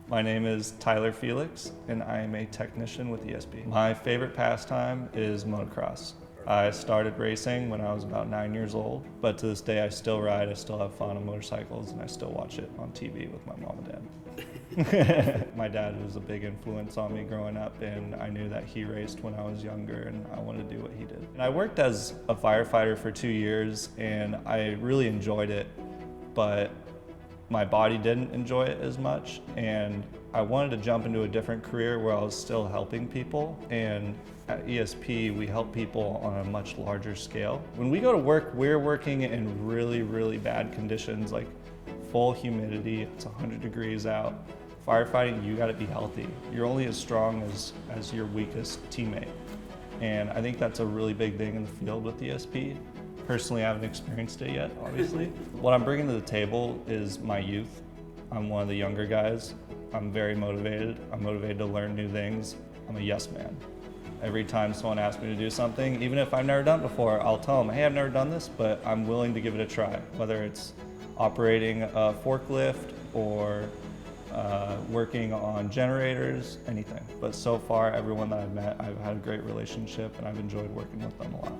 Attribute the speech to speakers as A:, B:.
A: My name is Tyler Felix, and I am a technician with ESP. My favorite pastime is motocross. I started racing when I was about 9 years old, but to this day I still ride, I still have fun on motorcycles, and I still watch it on TV with my mom and dad. My dad was a big influence on me growing up, and I knew that he raced when I was younger, and I wanted to do what he did. And I worked as a firefighter for 2 years, and I really enjoyed it, but my body didn't enjoy it as much, and I wanted to jump into a different career where I was still helping people. And at ESP, we help people on a much larger scale. When we go to work, we're working in really, really bad conditions, like full humidity, it's 100 degrees out. Firefighting, you gotta be healthy. You're only as strong as your weakest teammate. And I think that's a really big thing in the field with ESP. Personally, I haven't experienced it yet, obviously. What I'm bringing to the table is my youth. I'm one of the younger guys. I'm very motivated. I'm motivated to learn new things. I'm a yes man. Every time someone asks me to do something, even if I've never done it before, I'll tell them, hey, I've never done this, but I'm willing to give it a try. Whether it's operating a forklift or working on generators, anything. But so far, everyone that I've met, I've had a great relationship and I've enjoyed working with them a lot.